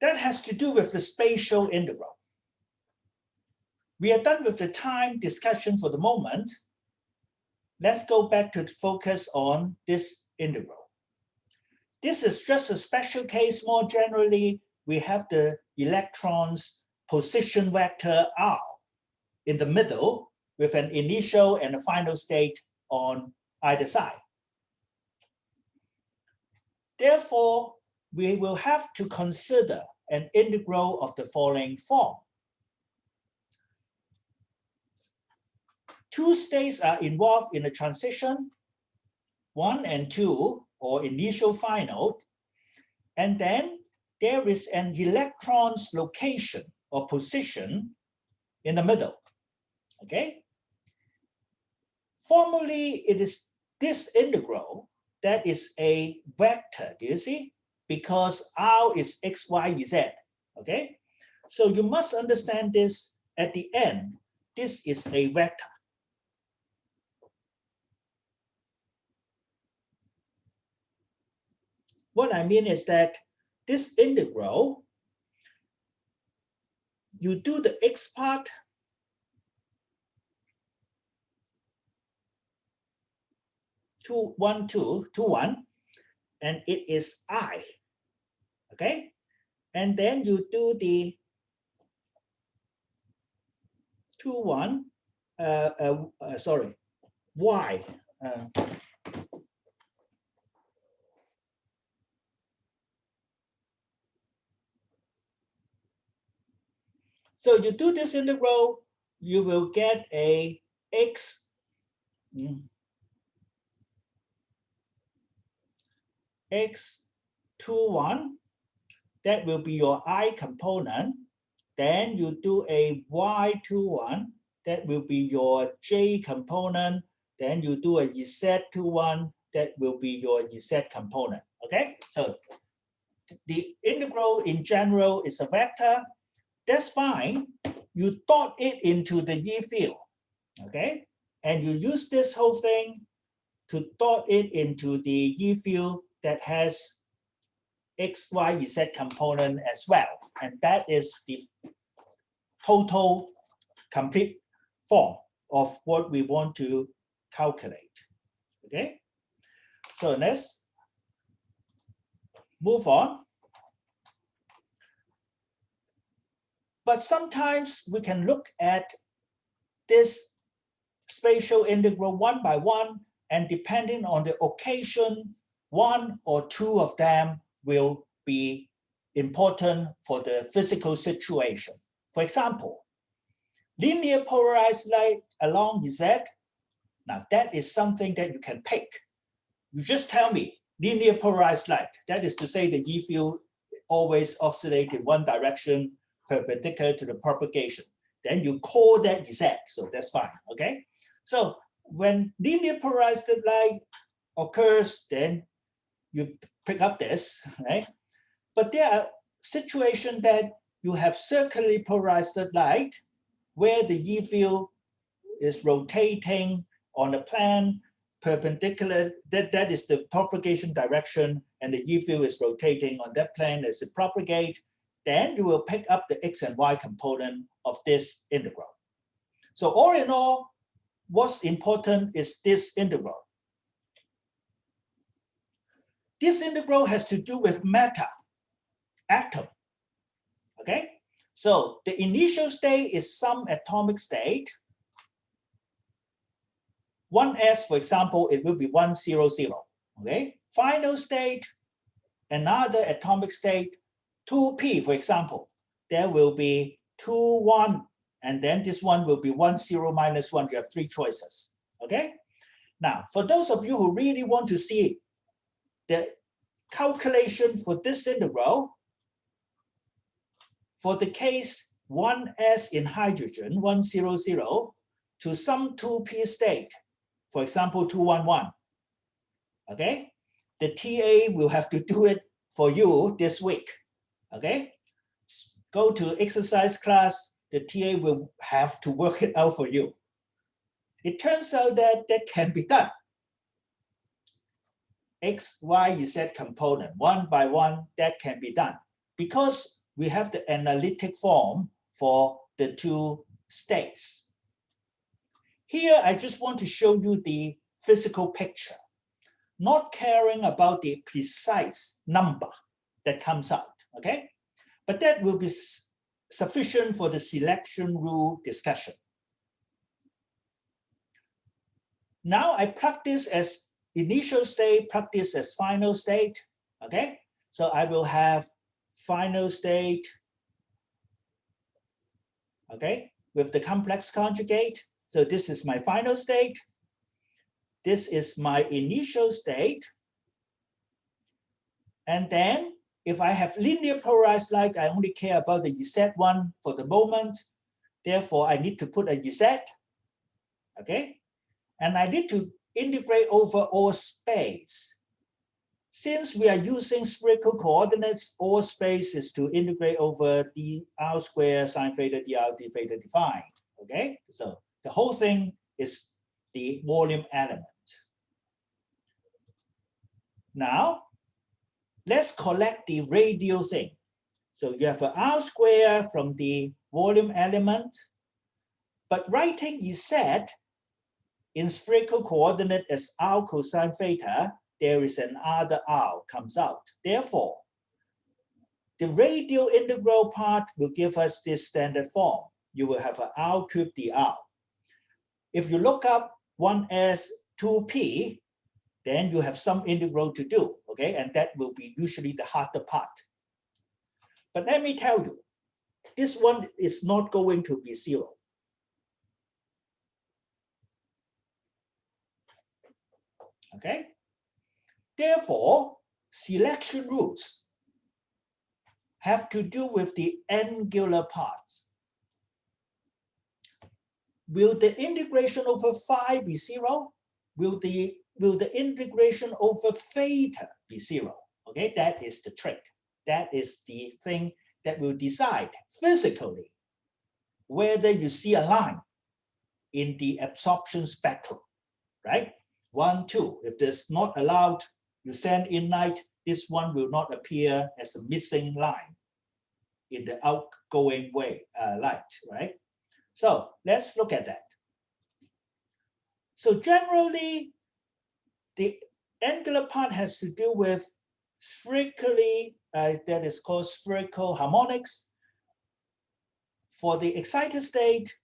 That has to do with the spatial integral. We are done with the time discussion for the moment. Let's go back to focus on this integral. This is just a special case. More generally, we have the electron's position vector r in the middle with an initial and a final state on either side. Therefore, we will have to consider an integral of the following form. Two states are involved in a transition, 1 and 2, or initial final, and then there is an electron's location or position in the middle, okay? Formally, it is this integral that is a vector, do you see? Because R is x, y, z, okay? So you must understand this at the end. This is a vector. What I mean is that this integral, you do the x part, two, one, two, one, and it is I, okay? And then you do the 2, 1, y. So you do this integral, you will get a x, x21, that will be your I component. Then you do a y21, that will be your j component. Then you do a z21, that will be your z component, okay? So the integral in general is a vector. That's fine. You dot it into the E field, okay? And you use this whole thing to dot it into the E field that has x, y, z component as well. And that is the total complete form of what we want to calculate, okay? So let's move on. But sometimes we can look at this spatial integral one by one, and depending on the occasion, one or two of them will be important for the physical situation. For example, linear polarized light along Z. Now that is something that you can pick. You just tell me linear polarized light. That is to say the E field always oscillates in one direction perpendicular to the propagation. Then you call that Z, so that's fine, okay? So when linear polarized light occurs, then you pick up this, right? But there are situations that you have circularly polarized light where the E field is rotating on a plane perpendicular, that is the propagation direction, and the E field is rotating on that plane as it propagates. Then you will pick up the x and y component of this integral. So all in all, what's important is this integral. This integral has to do with matter, atom, okay? So the initial state is some atomic state. 1s, for example, it will be 1, 0, 0, okay? Final state, another atomic state, 2p, for example, there will be 2, 1, and then this one will be 1, 0, minus 1. You have three choices, okay? Now, for those of you who really want to see the calculation for this integral, for the case 1s in hydrogen, 1, 0, 0, to some 2p state, for example, 2, 1, 1, okay? The TA will have to do it for you this week. Okay, go to exercise class, the TA will have to work it out for you. It turns out that that can be done. X, Y, Z component, one by one, that can be done. Because we have the analytic form for the two states. Here, I just want to show you the physical picture, not caring about the precise number that comes out, okay? But that will be sufficient for the selection rule discussion. Now I plug this as initial state, plug this as final state, okay? So I will have final state, okay, with the complex conjugate. So this is my final state. This is my initial state. And then if I have linear polarized light, I only care about the Z1 for the moment. Therefore, I need to put a Z, okay? And I need to integrate over all space. Since we are using spherical coordinates, all space is to integrate over dr squared sine theta dr d theta defined, okay? So the whole thing is the volume element. Now, let's collect the radial thing. So you have an r squared from the volume element, but writing Z in spherical coordinate as r cosine theta, there is an other r comes out. Therefore, the radial integral part will give us this standard form. You will have an r cubed dr. If you look up 1s 2p, then you have some integral to do, okay? And that will be usually the harder part. But let me tell you, this one is not going to be zero. Okay? Therefore, selection rules have to do with the angular parts. Will the integration over phi be zero? Will the integration over theta be zero? Okay, that is the trick. That is the thing that will decide physically whether you see a line in the absorption spectrum, right? 1, 2. If there's not allowed, you send in light, this one will not appear as a missing line in the outgoing way, light, right? So let's look at that. So generally, the angular part has to do with spherically, that is called spherical harmonics. For the excited state,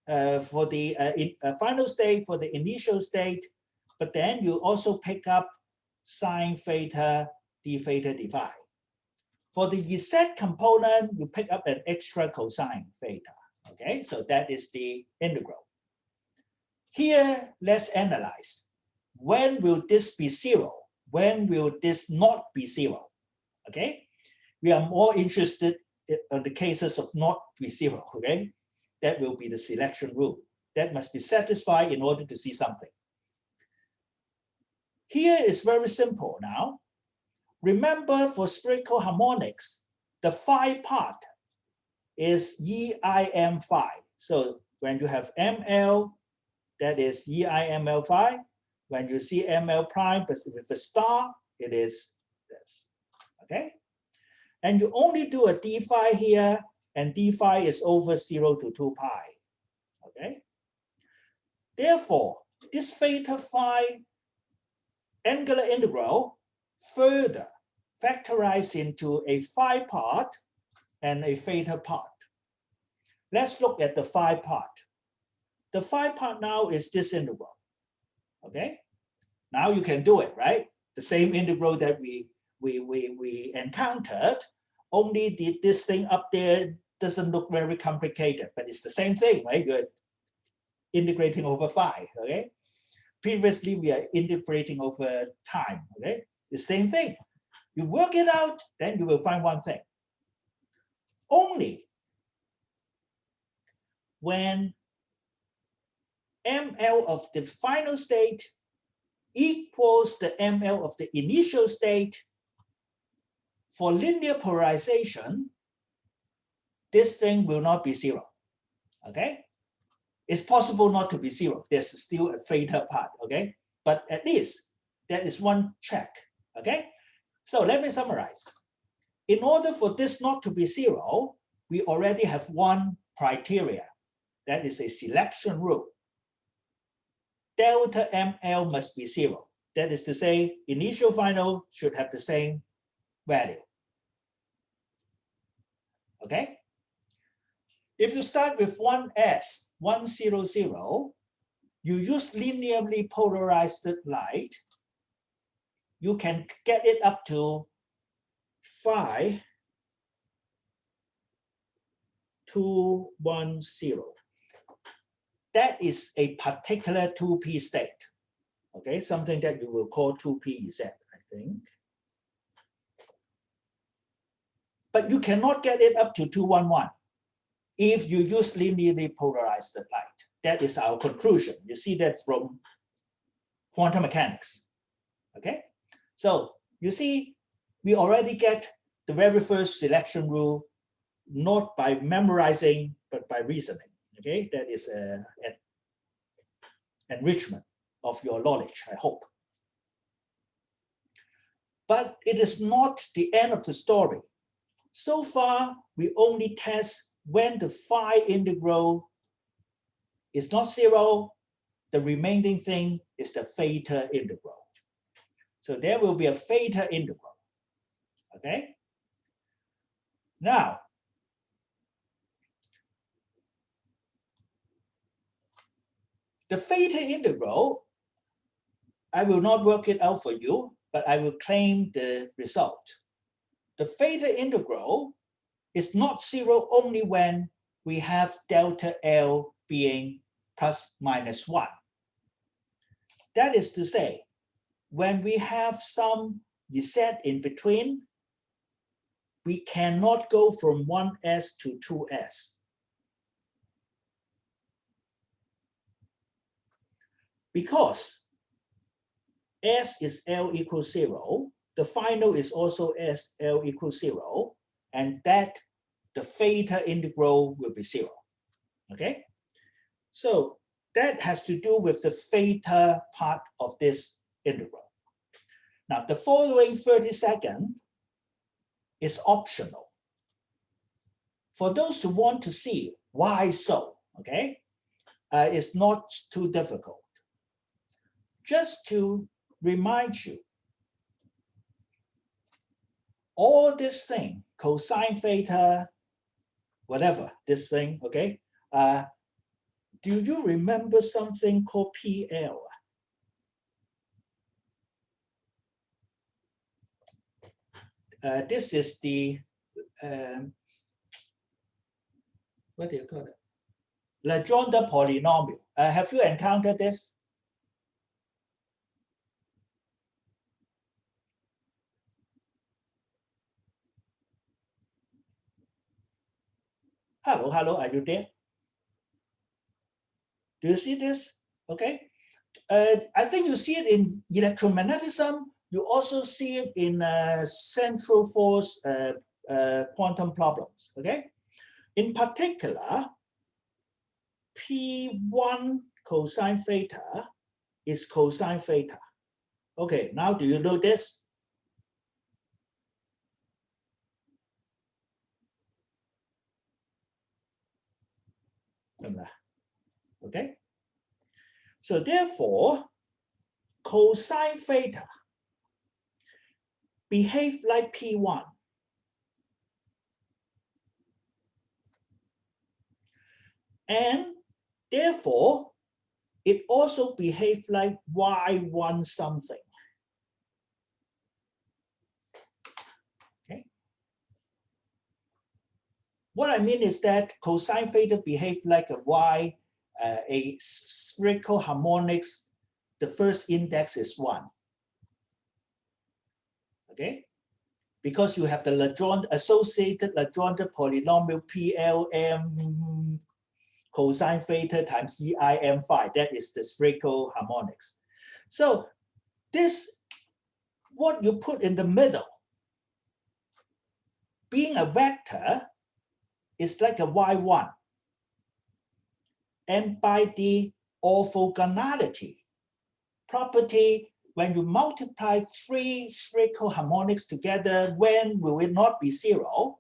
for the final state, for the initial state, but then you also pick up sine theta, d theta, d phi. For the Z component, you pick up an extra cosine theta. Okay, so that is the integral. Here, let's analyze. When will this be zero? When will this not be zero? Okay, we are more interested in the cases of not be zero. Okay, that will be the selection rule. That must be satisfied in order to see something. Here is very simple now. Remember, for spherical harmonics, the phi part is EIM phi. So when you have ML, that is EIML phi. When you see ML prime, but with a star, it is this. Okay? And you only do a d phi here, and d phi is over 0 to 2 pi. Okay? Therefore, this theta phi angular integral further factorized into a phi part and a theta part. Let's look at the phi part. The phi part now is this integral. Okay, now you can do it, right? The same integral that we encountered, only this thing up there doesn't look very complicated, but it's the same thing, right? You're integrating over phi, okay? Previously, we are integrating over time, okay? The same thing. You work it out, then you will find one thing. Only when ML of the final state equals the ML of the initial state, for linear polarization, this thing will not be zero, okay? It's possible not to be zero. There's still a theta part, okay? But at least there is one check, okay? So let me summarize. In order for this not to be zero, we already have one criteria. That is a selection rule. Delta ML must be zero. That is to say, initial final should have the same value. Okay? If you start with 1S, 100, you use linearly polarized light, you can get it up to phi 210. That is a particular 2p state. Okay, something that you will call 2pz, I think. But you cannot get it up to 211 if you use linearly polarized light. That is our conclusion. You see that from quantum mechanics. Okay, so you see, we already get the very first selection rule, not by memorizing, but by reasoning. Okay, that is an enrichment of your knowledge, I hope. But it is not the end of the story. So far, we only test when the phi integral is not zero. The remaining thing is the theta integral. So there will be a theta integral. Okay? Now, the theta integral, I will not work it out for you, but I will claim the result. The theta integral is not zero only when we have delta L being plus minus 1. That is to say, when we have some z in between, we cannot go from 1s to 2s. Because S is L equals 0, the final is also S L equals 0, and that the theta integral will be 0. Okay? So that has to do with the theta part of this integral. Now, the following 30 seconds is optional. For those who want to see why so, okay, it's not too difficult. Just to remind you, all this thing, cosine theta, whatever, this thing, okay, do you remember something called PL? This is the, what do you call it? Legendre polynomial. Have you encountered this? Hello, hello, are you there? Do you see this? Okay. I think you see it in electromagnetism. You also see it in central force quantum problems. Okay. In particular, P1 cosine theta is cosine theta. Okay, now do you know this? Okay. So therefore, cosine theta behave like P1. And therefore, it also behaves like Y1 something. Okay. What I mean is that cosine theta behaves like a Y, a spherical harmonics. The first index is 1. Okay. Because you have the Legendre associated Legendre polynomial PLM cosine theta times EIM phi. That is the spherical harmonics. So this, what you put in the middle, being a vector, is like a Y1. And by the orthogonality property, when you multiply three spherical harmonics together, when will it not be zero?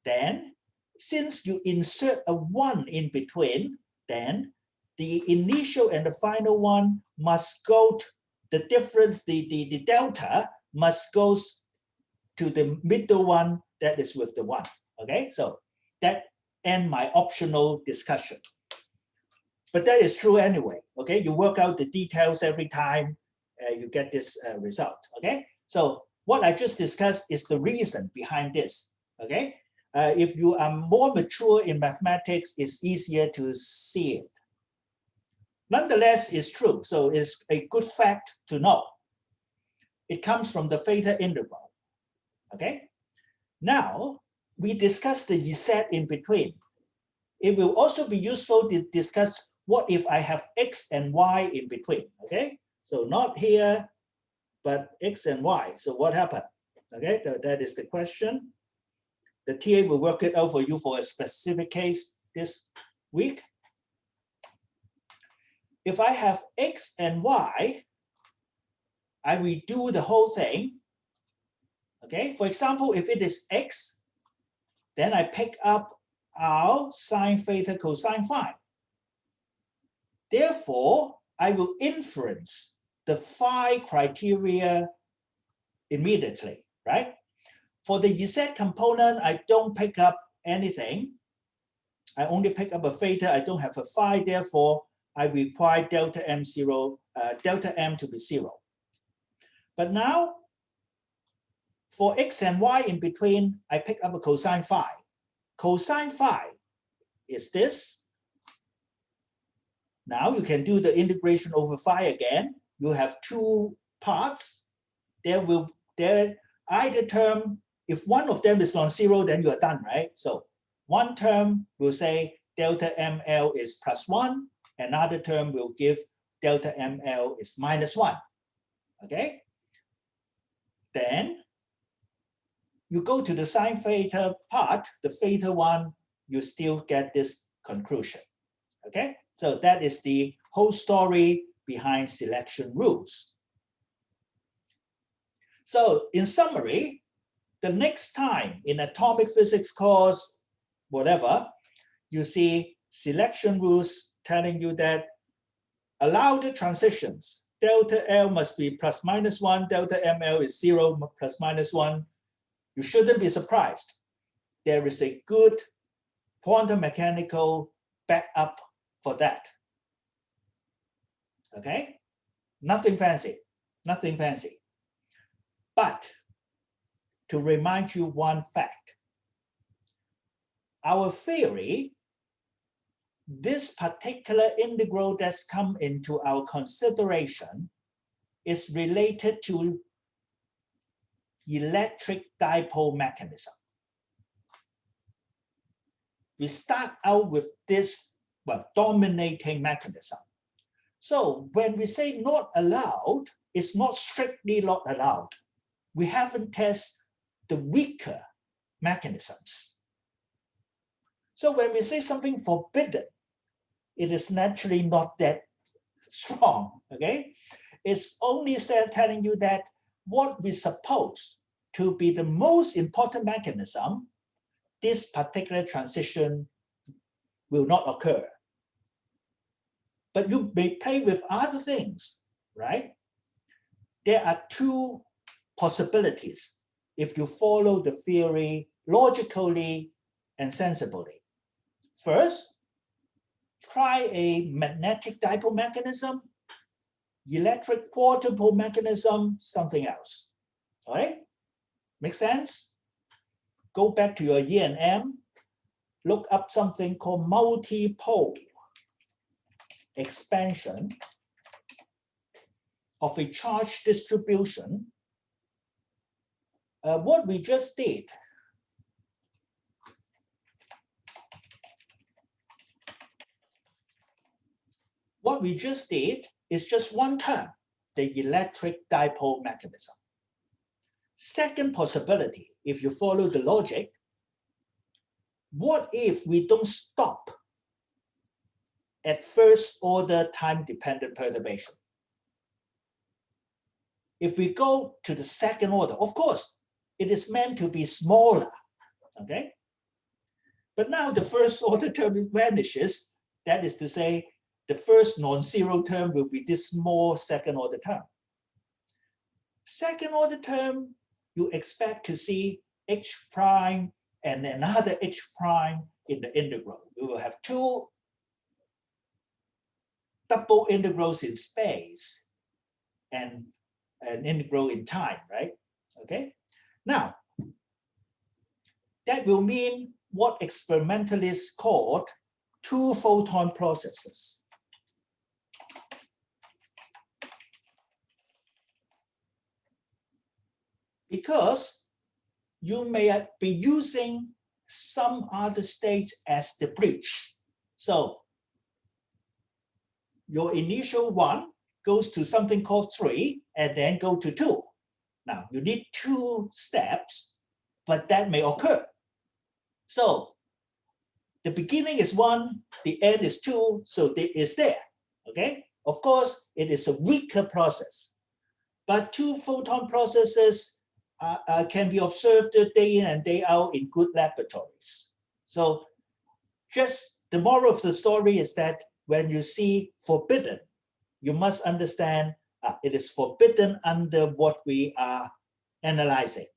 Then, since you insert a 1 in between, then the initial and the final one must go to the difference, the delta must go to the middle one that is with the 1. Okay, so that ends my optional discussion. But that is true anyway. Okay, you work out the details every time you get this result. Okay, so what I just discussed is the reason behind this. Okay, if you are more mature in mathematics, it's easier to see it. Nonetheless, it's true. So it's a good fact to know. It comes from the theta integral. Okay, now we discuss the Z in between. It will also be useful to discuss what if I have X and Y in between. Okay, so not here, but X and Y. So what happened? Okay, that is the question. The TA will work it out for you for a specific case this week. If I have X and Y, I redo the whole thing. Okay, for example, if it is X, then I pick up our sine theta cosine phi. Therefore, I will inference the phi criteria immediately, right? For the Z component, I don't pick up anything. I only pick up a theta. I don't have a phi. Therefore, I require delta M to be 0. But now, for X and Y in between, I pick up a cosine phi. Cosine phi is this. Now you can do the integration over phi again. You have two parts. Either term, if one of them is non-zero, then you are done, right? So one term will say delta ML is +1. Another term will give delta ML is -1. Okay? Then you go to the sine theta part, the theta one, you still get this conclusion. Okay? So that is the whole story behind selection rules. So in summary, the next time in atomic physics course, whatever, you see selection rules telling you that allow the transitions. Delta L must be ±1, delta ML is 0 ±1. You shouldn't be surprised. There is a good quantum mechanical backup for that. Okay? Nothing fancy, nothing fancy. But to remind you one fact, our theory, this particular integral that's come into our consideration is related to electric dipole mechanism. We start out with this, well, dominating mechanism. So when we say not allowed, it's not strictly not allowed. We haven't tested the weaker mechanisms. So when we say something forbidden, it is naturally not that strong, okay? It's only telling you that what we suppose to be the most important mechanism, this particular transition will not occur. But you may play with other things, right? There are two possibilities if you follow the theory logically and sensibly. First, try a magnetic dipole mechanism, electric quadrupole mechanism, something else. All right? Make sense? Go back to your E&M, look up something called multipole expansion of a charge distribution. What we just did, is just one term, the electric dipole mechanism. Second possibility, if you follow the logic, what if we don't stop at first order time-dependent perturbation? if we go to the second order, of course, it is meant to be smaller, okay? But now the first order term vanishes. That is to say, the first non-zero term will be this small second order term. Second order term, you expect to see h prime and another h prime in the integral. We will have two double integrals in space and an integral in time, right? Okay. Now, that will mean what experimentalists called two photon processes. Because you may be using some other states as the bridge. So your initial one goes to something called 3 and then go to 2. Now you need 2 steps, but that may occur. So the beginning is 1, the end is 2, so it is there, okay? Of course, it is a weaker process, but two photon processes can be observed day in and day out in good laboratories. So just the moral of the story is that when you see forbidden, you must understand it is forbidden under what we are analyzing,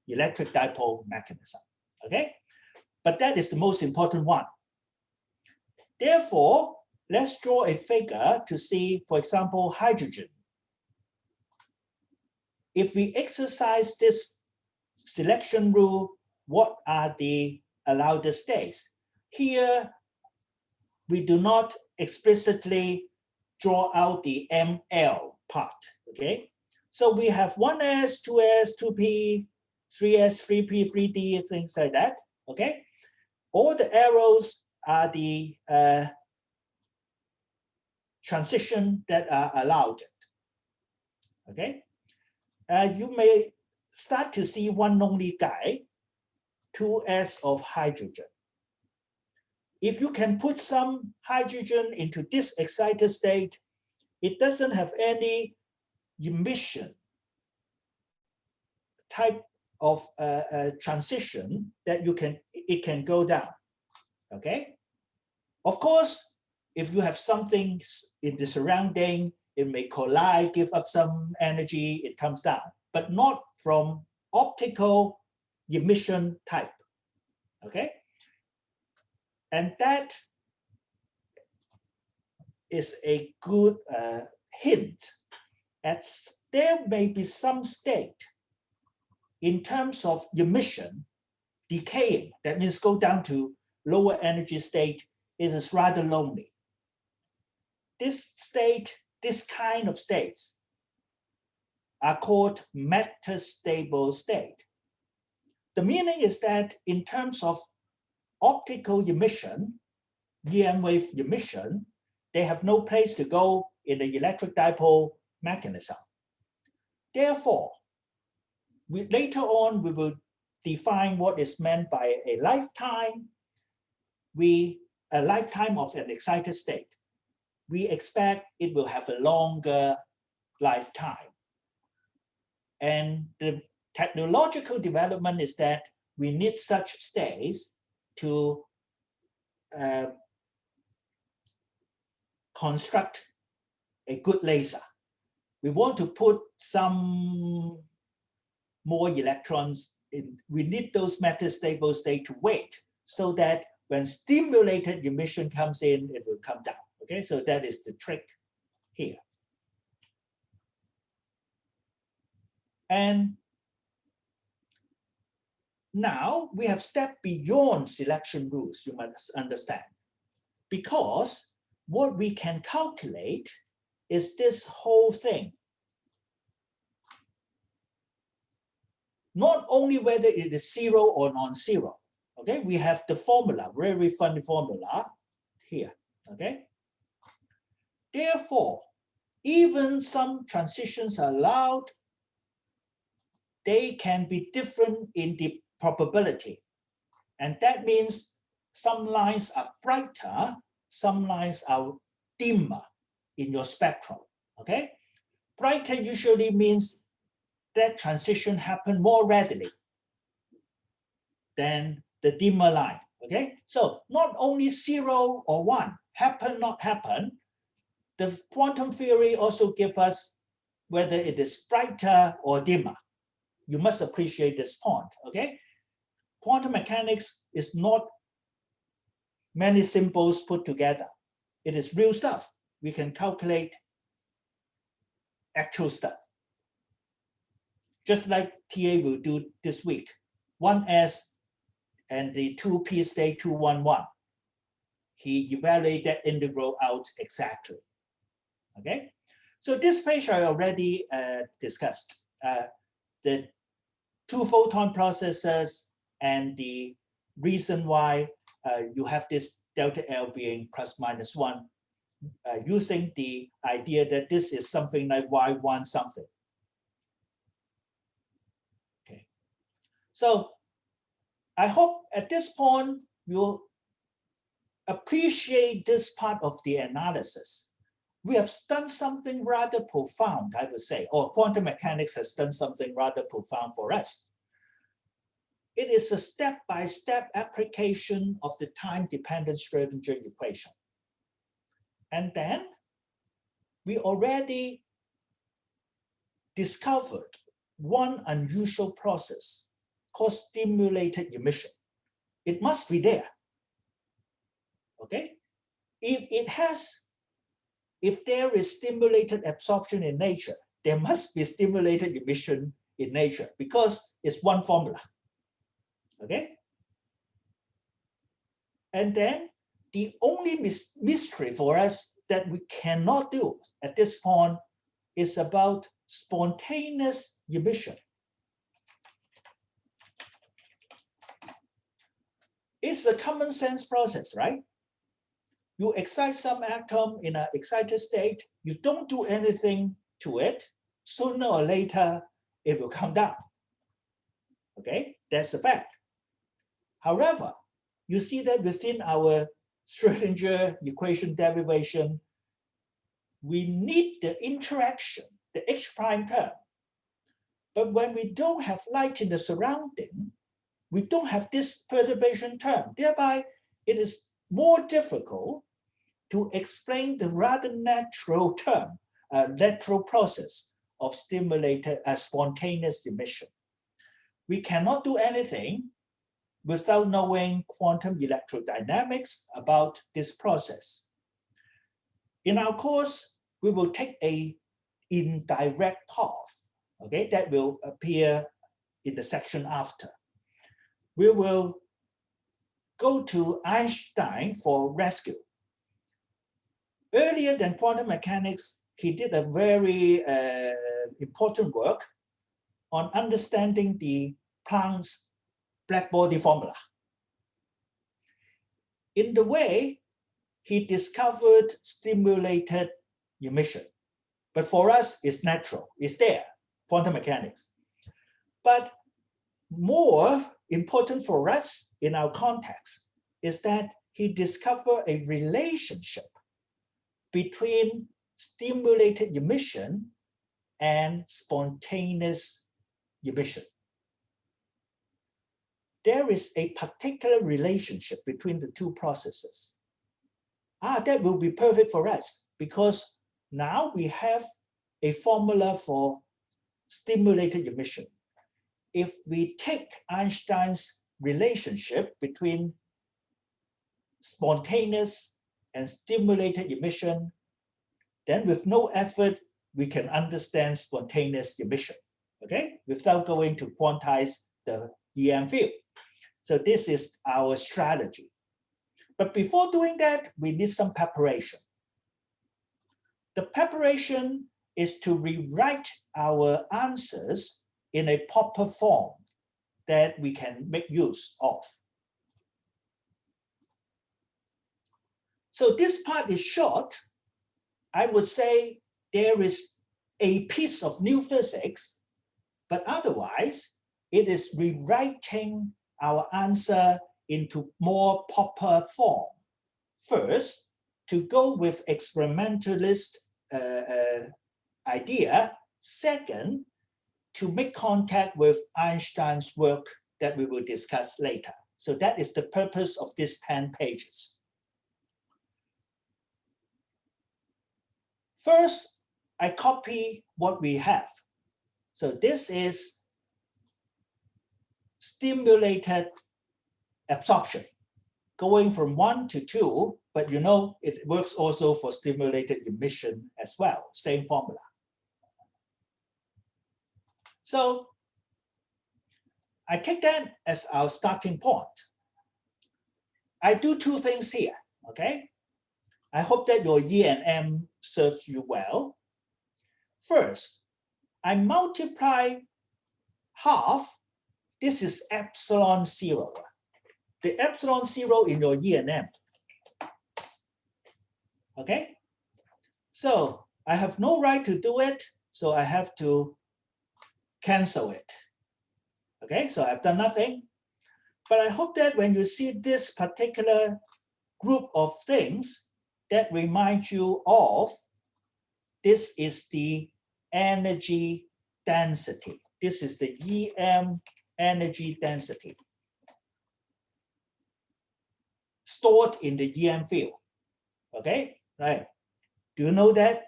electric dipole mechanism, okay? But that is the most important one. Therefore, let's draw a figure to see, for example, hydrogen. If we exercise this selection rule, what are the allowed states? Here, we do not explicitly draw out the ML part, okay? So we have 1s, 2s, 2p, 3s, 3p, 3d, things like that, okay? All the arrows are the transition that are allowed, okay? You may start to see one lonely guy, 2s of hydrogen. If you can put some hydrogen into this excited state, it doesn't have any emission type of transition that it can go down, okay? Of course, if you have something in the surrounding, it may collide, give up some energy, it comes down, but not from optical emission type, okay? And that is a good hint at there may be some state in terms of emission decaying, that means go down to lower energy state, it is rather lonely. This state, this kind of states are called metastable state. The meaning is that in terms of optical emission, EM wave emission, they have no place to go in the electric dipole mechanism. Therefore, later on, we will define what is meant by a lifetime. A lifetime of an excited state. We expect it will have a longer lifetime. And the technological development is that we need such states to construct a good laser. We want to put some more electrons in. We need those metastable states to wait so that when stimulated emission comes in, it will come down. Okay, so that is the trick here. And now we have stepped beyond selection rules, you must understand, because what we can calculate is this whole thing. Not only whether it is 0 or non-zero. Okay, we have the formula, very funny formula here. Okay. Therefore, even some transitions are allowed, they can be different in the probability. And that means some lines are brighter, some lines are dimmer in your spectrum, okay? Brighter usually means that transition happen more readily than the dimmer line, okay? So not only 0 or 1, happen, not happen, the quantum theory also gives us whether it is brighter or dimmer. You must appreciate this point, okay? Quantum mechanics is not many symbols put together. It is real stuff. We can calculate actual stuff. Just like TA will do this week. 1s and the 2p state 211. He evaluated that integral out exactly. Okay, so this page I already discussed. The 2 photon processes and the reason why you have this delta L being plus minus 1, using the idea that this is something like Y1 something. Okay, so I hope at this point you'll appreciate this part of the analysis. We have done something rather profound, I would say, or quantum mechanics has done something rather profound for us. It is a step-by-step application of the time-dependent Schrödinger equation. And then we already discovered one unusual process called stimulated emission. It must be there, okay? If there is stimulated absorption in nature, there must be stimulated emission in nature because it's one formula, okay? And then the only mystery for us that we cannot do at this point is about spontaneous emission. It's a common sense process, right? You excite some atom in an excited state, you don't do anything to it, sooner or later it will come down. Okay, that's a fact. However, you see that within our Schrödinger equation derivation, we need the interaction, the H prime term. But when we don't have light in the surrounding, we don't have this perturbation term. Thereby, it is more difficult to explain the rather natural term, natural process of stimulated spontaneous emission. We cannot do anything without knowing quantum electrodynamics about this process. In our course, we will take an indirect path, okay, that will appear in the section after. We will go to Einstein for rescue. Earlier than quantum mechanics, he did a very important work on understanding the Planck's blackbody formula. In the way, he discovered stimulated emission. But for us, it's natural, it's there, quantum mechanics. But more important for us in our context is that he discovered a relationship between stimulated emission and spontaneous emission. There is a particular relationship between the two processes. That will be perfect for us because now we have a formula for stimulated emission. If we take Einstein's relationship between spontaneous and stimulated emission, then with no effort, we can understand spontaneous emission, okay? Without going to quantize the EM field. So this is our strategy. But before doing that, we need some preparation. The preparation is to rewrite our answers in a proper form that we can make use of. So this part is short. I would say there is a piece of new physics, but otherwise it is rewriting our answer into more proper form. First, to go with experimentalist idea. Second, to make contact with Einstein's work that we will discuss later. So that is the purpose of these 10 pages. First, I copy what we have. So this is stimulated absorption, going from 1 to 2, but you know it works also for stimulated emission as well, same formula. So I take that as our starting point. I do two things here, okay? I hope that your E and M serves you well. First, I multiply half. This is epsilon 0. The epsilon 0 in your E and M. Okay? So I have no right to do it, so I have to cancel it. Okay, so I've done nothing. But I hope that when you see this particular group of things, that reminds you of this is the energy density. This is the EM energy density stored in the EM field. Okay, right? Do you know that?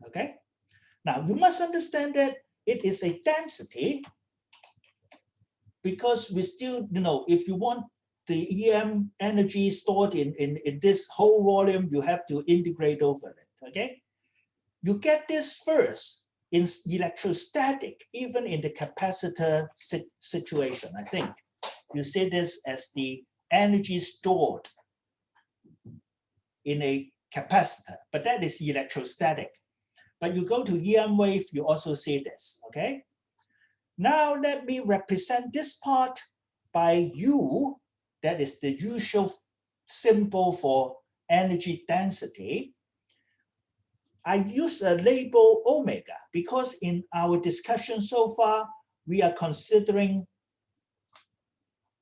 Okay. Now you must understand that it is a density because we still, you know, if you want the EM energy stored in this whole volume, you have to integrate over it, okay? You get this first in electrostatic, even in the capacitor situation, I think. You see this as the energy stored in a capacitor, but that is electrostatic. But you go to EM wave, you also see this, okay? Now let me represent this part by U, that is the usual symbol for energy density. I use a label omega because in our discussion so far, we are considering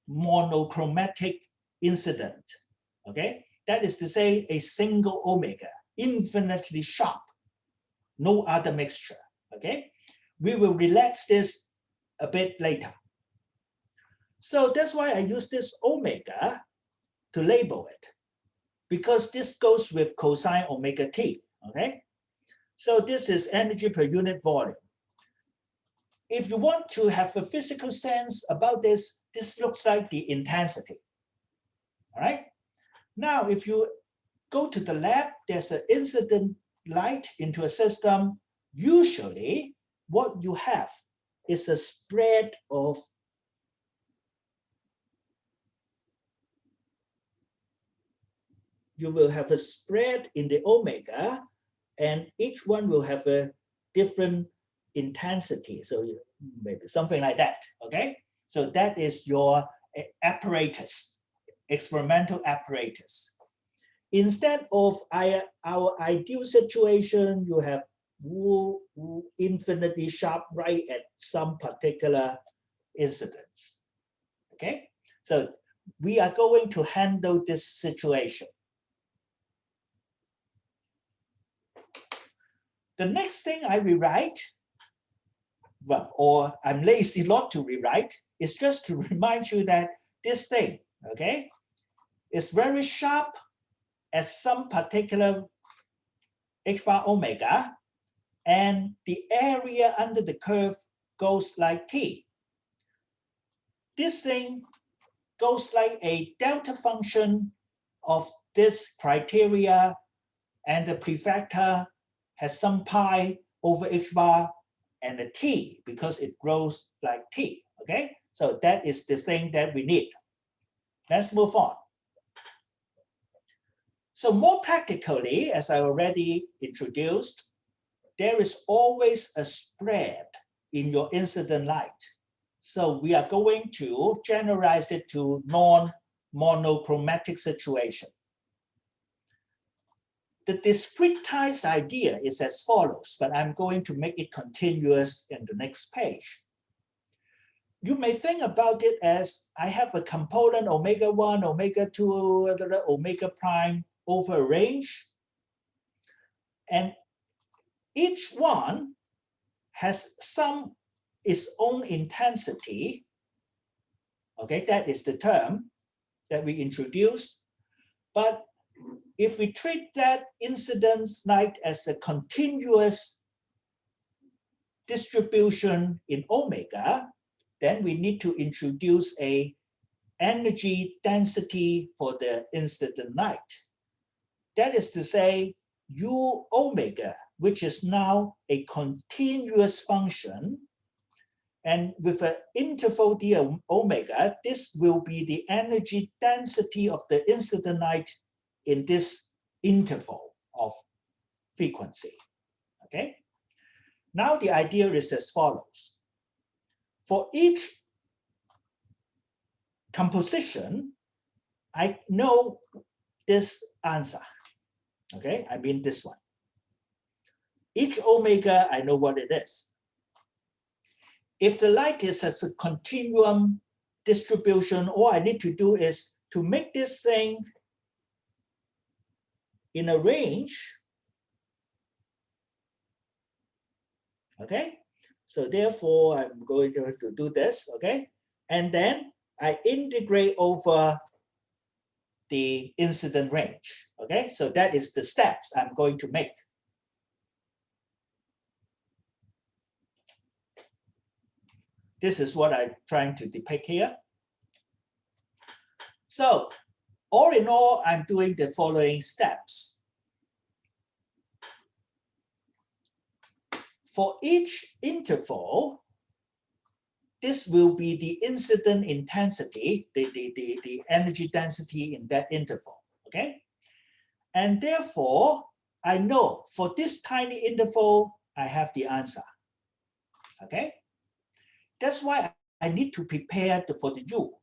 monochromatic incident, okay? That is to say a single omega, infinitely sharp, no other mixture, okay? We will relax this a bit later. So that's why I use this omega to label it, because this goes with cosine omega t, okay? So this is energy per unit volume. If you want to have a physical sense about this, this looks like the intensity, all right? Now, if you go to the lab, there's an incident light into a system. Usually, what you have is a spread of you will have a spread in the omega, and each one will have a different intensity. So maybe something like that, okay? So that is your apparatus, experimental apparatus. Instead of our ideal situation, you have infinitely sharp right at some particular incidence, okay? So we are going to handle this situation. The next thing I rewrite, well, or I'm lazy not to rewrite, is just to remind you that this thing, okay, is very sharp at some particular h bar omega, and the area under the curve goes like t. This thing goes like a delta function of this criteria, and the prefactor has some pi over h bar and a t because it grows like t, okay? So that is the thing that we need. Let's move on. So more practically, as I already introduced, there is always a spread in your incident light. So we are going to generalize it to non-monochromatic situation. The discretized idea is as follows, but I'm going to make it continuous in the next page. you may think about it as I have a component omega 1, omega 2, omega prime over a range. And each one has its own intensity. Okay, that is the term that we introduced. But if we treat that incidence light as a continuous distribution in omega, then we need to introduce a energy density for the incident light. That is to say, U omega, which is now a continuous function, and with an interval d omega, this will be the energy density of the incident light in this interval of frequency. Okay? Now the idea is as follows. For each composition, I know this answer. Okay, I mean this one. Each omega, I know what it is. If the light is as a continuum distribution, all I need to do is to make this thing in a range. Okay, so therefore I'm going to do this, okay? And then I integrate over the incident range, okay? So that is the steps I'm going to make. This is what I'm trying to depict here. So all in all, I'm doing the following steps. For each interval, this will be the incident intensity, the energy density in that interval, okay? And therefore, I know for this tiny interval, I have the answer, okay? That's why I need to prepare for the U.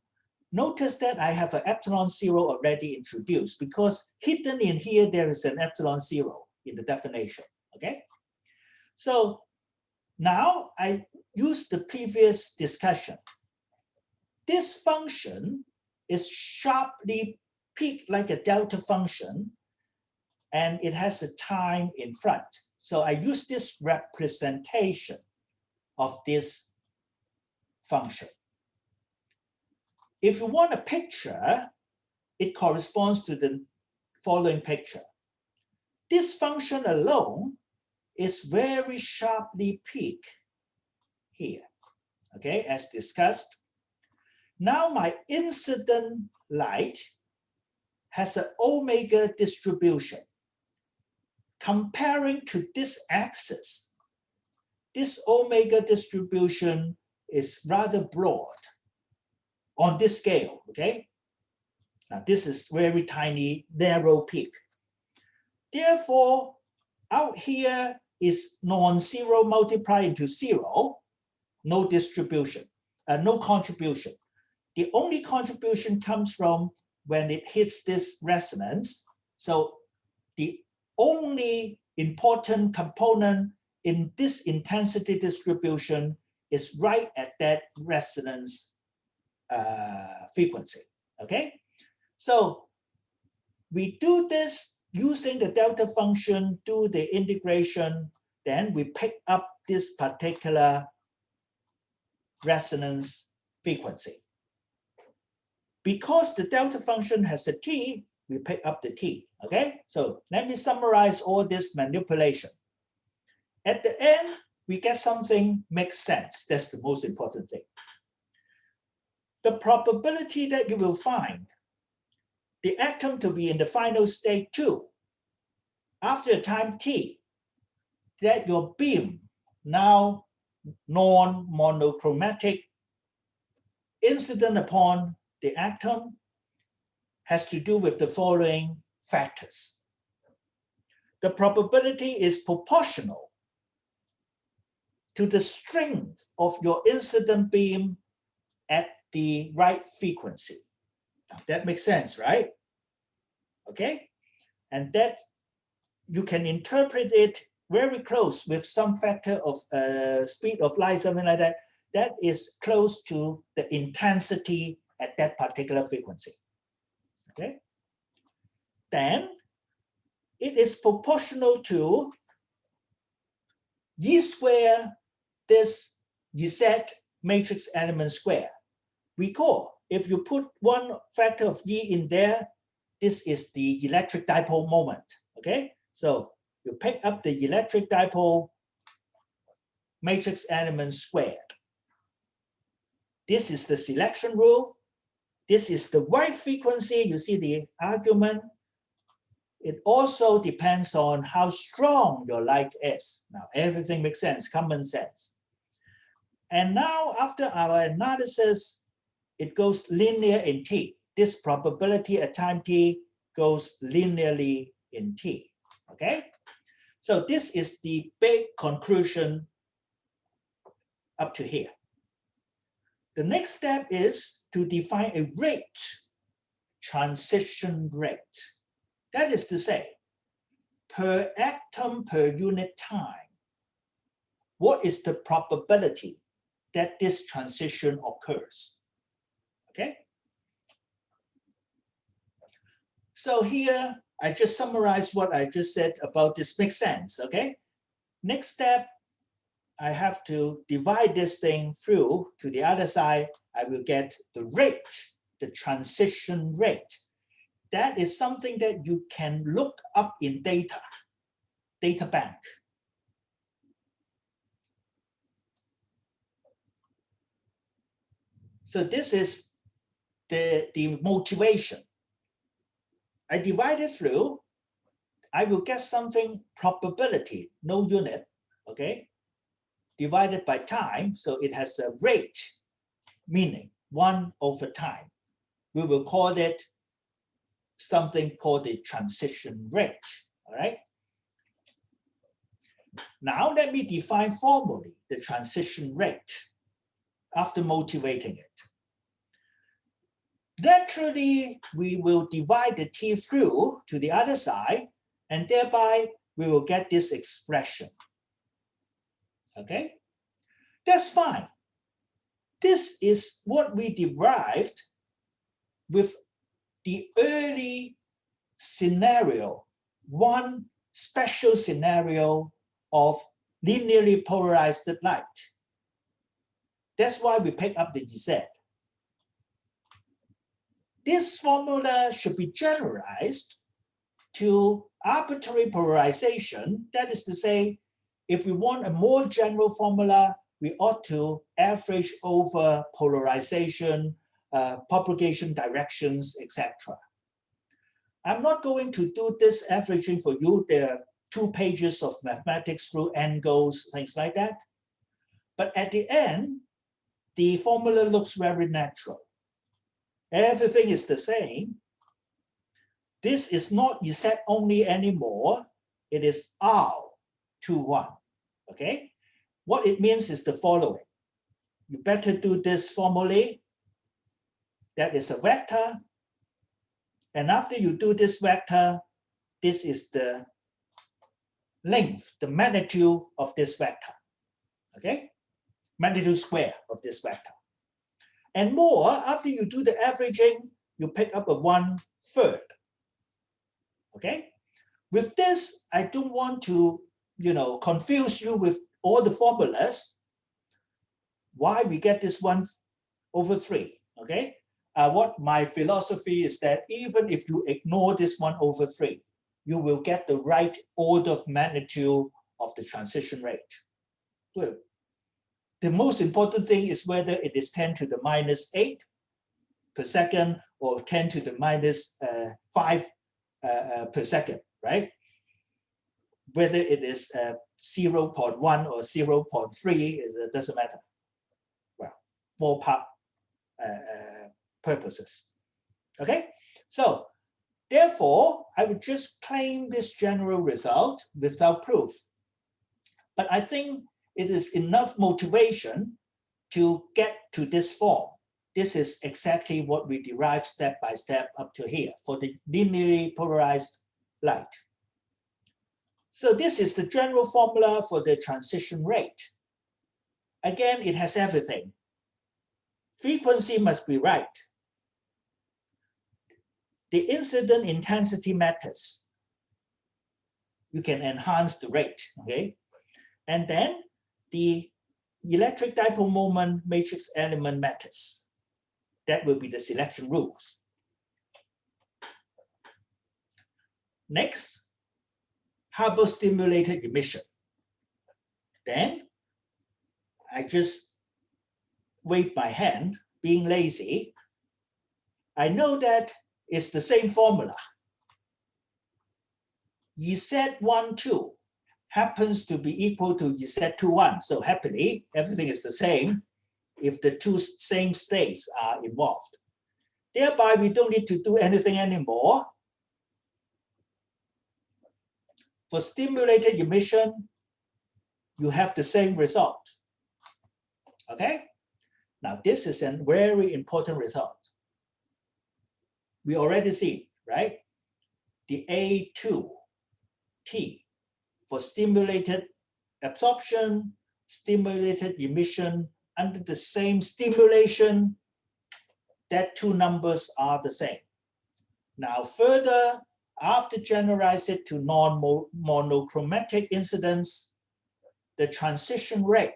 Notice that I have an epsilon 0 already introduced because hidden in here, there is an epsilon 0 in the definition, okay? So now I use the previous discussion. This function is sharply peaked like a delta function, and it has a time in front. So I use this representation of this function. If you want a picture, it corresponds to the following picture. This function alone is very sharply peaked here, okay, as discussed. Now my incident light has an omega distribution. Comparing to this axis, this omega distribution is rather broad on this scale, okay? Now this is very tiny, narrow peak. Therefore, out here is non-zero multiplied into 0, no distribution, no contribution. The only contribution comes from when it hits this resonance. So the only important component in this intensity distribution is right at that resonance frequency, okay? So we do this using the delta function, do the integration, then we pick up this particular resonance frequency. Because the delta function has a t, we pick up the t, okay? So let me summarize all this manipulation. At the end, we get something makes sense. That's the most important thing. The probability that you will find the atom to be in the final state 2 after a time t, that your beam, now non-monochromatic, incident upon the atom, has to do with the following factors. The probability is proportional to the strength of your incident beam at the right frequency. Now, that makes sense, right? Okay, and that you can interpret it very close with some factor of speed of light, something like that. that is close to the intensity at that particular frequency. Okay. Then it is proportional to E square this Z matrix element square. Recall, if you put one factor of E in there, this is the electric dipole moment. Okay, so you pick up the electric dipole matrix element squared. This is the selection rule. This is the right frequency. You see the argument. It also depends on how strong your light is. Now, everything makes sense, common sense. And now, after our analysis, it goes linear in T. This probability at time T goes linearly in T. Okay? So this is the big conclusion up to here. The next step is to define a rate, transition rate. That is to say, per atom per unit time, what is the probability that this transition occurs? Okay? So here, I just summarized what I just said about this makes sense, okay? Next step, I have to divide this thing through to the other side. I will get the rate, the transition rate. That is something that you can look up in data bank. So this is the motivation. I divide it through, I will get something probability, no unit, okay? Divided by time, so it has a rate, meaning 1 over time. We will call it something called the transition rate, all right? Now let me define formally the transition rate after motivating it. Naturally, we will divide the T through to the other side, and thereby we will get this expression. Okay, that's fine. This is what we derived with the early scenario, one special scenario of linearly polarized light. That's why we pick up the Z. This formula should be generalized to arbitrary polarization. That is to say, if we want a more general formula, we ought to average over polarization, propagation directions, etc. I'm not going to do this averaging for you. There are 2 pages of mathematics through angles, things like that. But at the end, the formula looks very natural. Everything is the same. This is not Z only anymore. It is R21, okay? What it means is the following. You better do this formally. That is a vector. And after you do this vector, this is the length, the magnitude of this vector, okay? Magnitude square of this vector. And more, after you do the averaging, you pick up a 1/3, okay? With this, I don't want to, confuse you with all the formulas. Why we get this 1/3, okay? What my philosophy is that even if you ignore this 1/3, you will get the right order of magnitude of the transition rate. Good. The most important thing is whether it is 10 to the -8 per second or 10 to the -5 per second, right? Whether it is 0.1 or 0.3, it doesn't matter. Well, ballpark purposes. Okay, so therefore, I would just claim this general result without proof. But I think it is enough motivation to get to this form. This is exactly what we derive step by step up to here for the linearly polarized light. So this is the general formula for the transition rate. Again, it has everything. Frequency must be right. The incident intensity matters. You can enhance the rate, okay? And then the electric dipole moment matrix element matters. That will be the selection rules. Next, Hubble stimulated emission. Then I just wave my hand, being lazy. I know that it's the same formula. Z12 happens to be equal to Z21. So happily, everything is the same if the two same states are involved. Thereby, we don't need to do anything anymore. For stimulated emission, you have the same result. Okay? Now, this is a very important result. We already see, right? The A2T for stimulated absorption, stimulated emission under the same stimulation, that two numbers are the same. Now, further, after generalize it to non-monochromatic incidence, the transition rate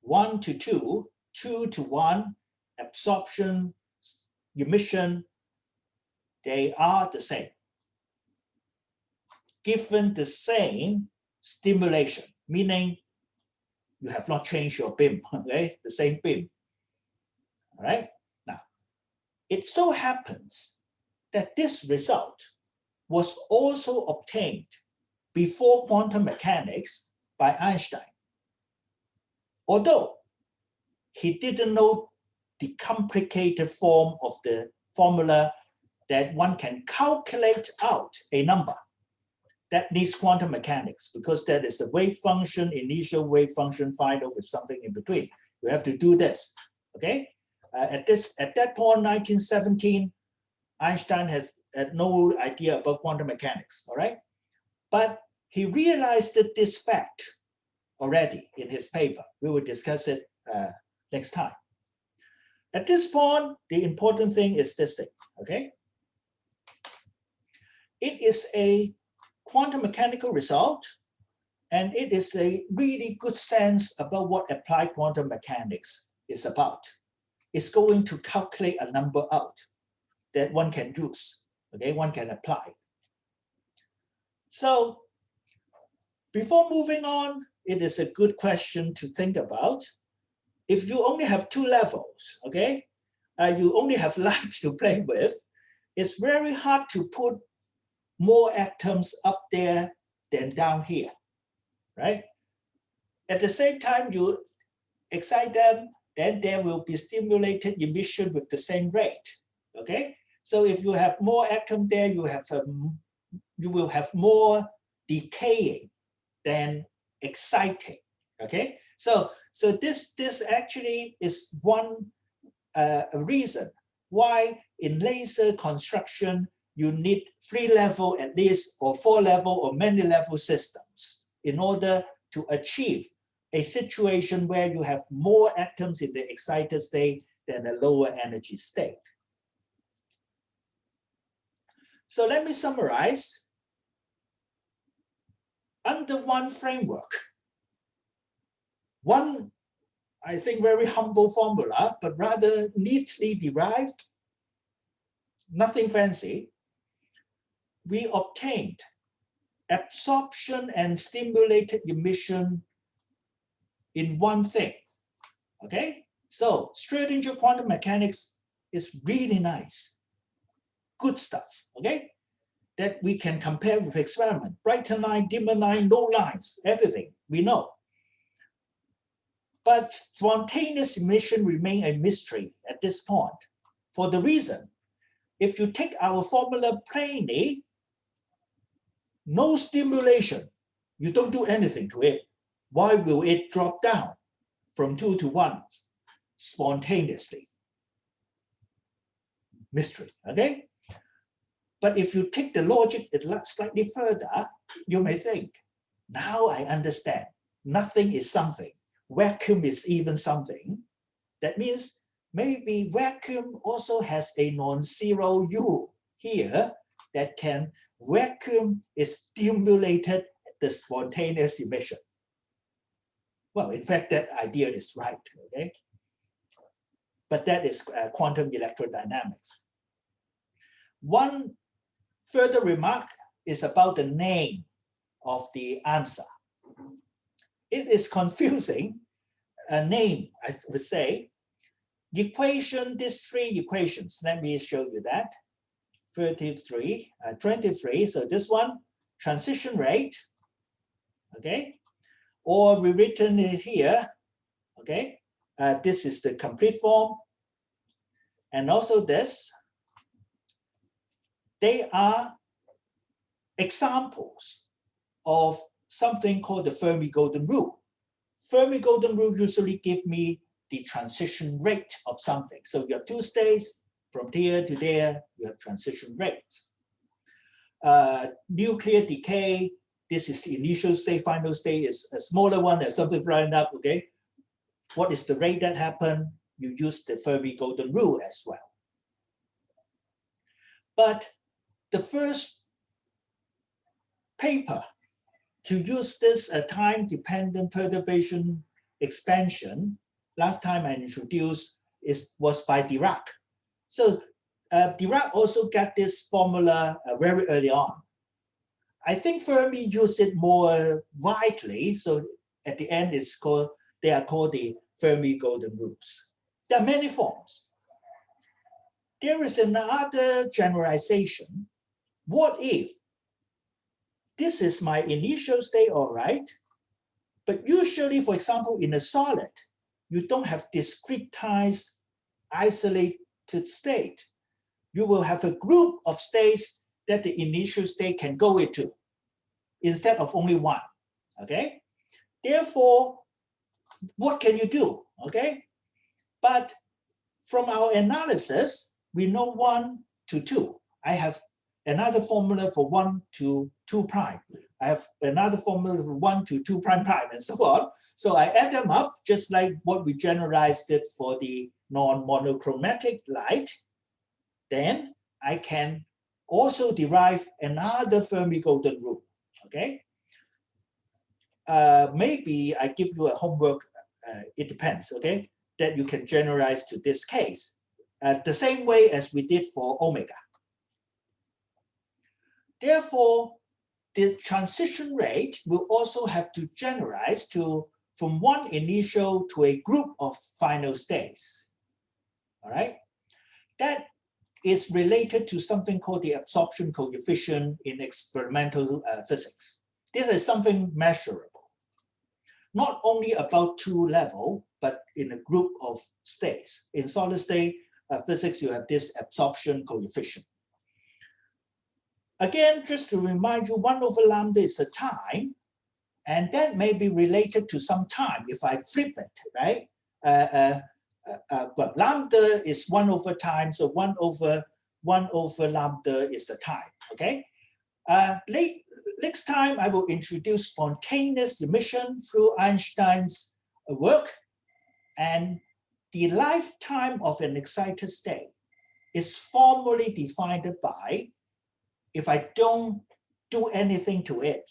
1 to 2, 2 to 1, absorption, emission, they are the same. Given the same stimulation, meaning you have not changed your beam, okay? The same beam. All right. Now, it so happens that this result was also obtained before quantum mechanics by Einstein. Although he didn't know the complicated form of the formula that one can calculate out a number that needs quantum mechanics, because that is a wave function, initial wave function final with something in between. You have to do this, okay? At that point, 1917, Einstein had no idea about quantum mechanics, all right? But he realized that this fact already in his paper. We will discuss it next time. At this point, the important thing is this thing, okay? It is a quantum mechanical result, and it is a really good sense about what applied quantum mechanics is about. It's going to calculate a number out that one can use, okay, one can apply. So before moving on, it is a good question to think about. If you only have two levels, okay, you only have light to play with, it's very hard to put more atoms up there than down here, right? At the same time, you excite them, then there will be stimulated emission with the same rate, okay? So if you have more atom there, you will have more decaying than exciting, okay? So this actually is one reason why in laser construction, you need 3-level at least, or 4-level or many level systems in order to achieve a situation where you have more atoms in the excited state than a lower energy state. So let me summarize. Under one framework, one, I think, very humble formula, but rather neatly derived, nothing fancy, we obtained absorption and stimulated emission in one thing, okay? So Schrödinger quantum mechanics is really nice, good stuff, okay? That we can compare with experiment, brighter line, dimmer line, no lines, everything, we know. But spontaneous emission remains a mystery at this point for the reason, if you take our formula plainly, no stimulation, you don't do anything to it. Why will it drop down from 2 to 1 spontaneously? Mystery, okay? But if you take the logic slightly further, you may think, now I understand, nothing is something. vacuum is even something, that means maybe vacuum also has a non-zero U here that can vacuum is stimulated the spontaneous emission. Well, in fact, that idea is right, okay? But that is quantum electrodynamics. One further remark is about the name of the answer. It is confusing, a name, I would say. Equation, these three equations, let me show you that. 23, so this one, transition rate, okay? Or rewritten it here, okay? This is the complete form. And also this, they are examples of something called the Fermi golden rule. Fermi golden rule usually give me the transition rate of something. So you have two states, from there to there, you have transition rates. Nuclear decay, this is the initial state, final state is a smaller one, and something right up, okay? What is the rate that happened? You use the Fermi golden rule as well. But the first paper to use this time-dependent perturbation expansion, last time I introduced, was by Dirac. So Dirac also got this formula very early on. I think Fermi used it more widely, so at the end they are called the Fermi golden rules. There are many forms. There is another generalization. What if this is my initial state, all right, but usually, for example, in a solid, you don't have discretized, isolated state. You will have a group of states that the initial state can go into instead of only one, okay? Therefore, what can you do, okay? But from our analysis, we know 1 to 2. I have another formula for 1 to 2 prime. I have another formula for 1 to 2 prime prime and so on. So I add them up just like what we generalized it for the non-monochromatic light. Then I can also derive another Fermi golden rule, okay? Maybe I give you a homework, it depends, okay? That you can generalize to this case, the same way as we did for omega. Therefore, the transition rate will also have to generalize to from one initial to a group of final states, all right? That is related to something called the absorption coefficient in experimental physics. This is something measurable, not only about 2 level, but in a group of states. In solid state physics, you have this absorption coefficient. Again, just to remind you, 1 over lambda is a time, and that may be related to some time if I flip it, right? But lambda is 1 over time, so 1 over lambda is a time, okay? Next time, I will introduce spontaneous emission through Einstein's work, and the lifetime of an excited state is formally defined by, if I don't do anything to it,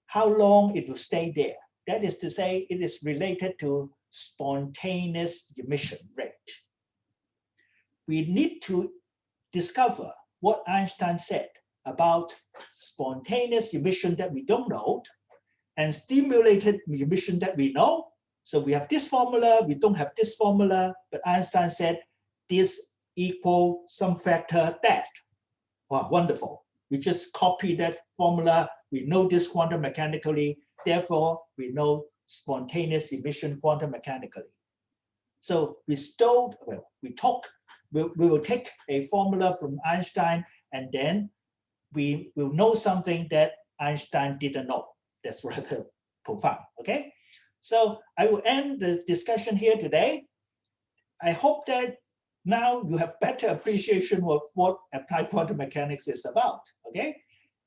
how long it will stay there. That is to say, it is related to spontaneous emission rate. We need to discover what Einstein said about spontaneous emission that we don't know and stimulated emission that we know. So we have this formula, we don't have this formula, but Einstein said this equal some factor that. Wow, wonderful. We just copy that formula. We know this quantum mechanically. Therefore, we know spontaneous emission quantum mechanically. So we stole, well, we will take a formula from Einstein, and then we will know something that Einstein didn't know. That's rather profound, okay? So I will end the discussion here today. I hope that now you have better appreciation of what applied quantum mechanics is about, okay?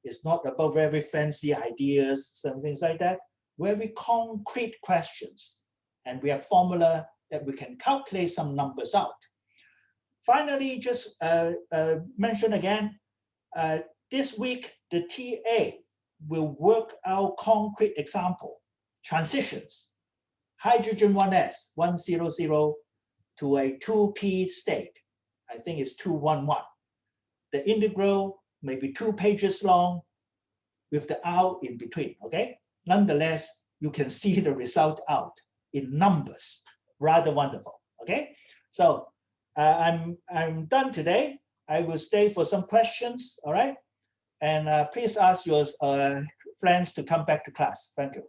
It's not about very fancy ideas, some things like that. very concrete questions, and we have formula that we can calculate some numbers out. Finally, just mention again, this week, the TA will work out concrete example, transitions, hydrogen 1s, 100 to a 2p state. I think it's 211. The integral may be 2 pages long with the R in between, okay? Nonetheless, you can see the result out in numbers, rather wonderful, okay? So I'm done today. I will stay for some questions, all right? And please ask your friends to come back to class. Thank you.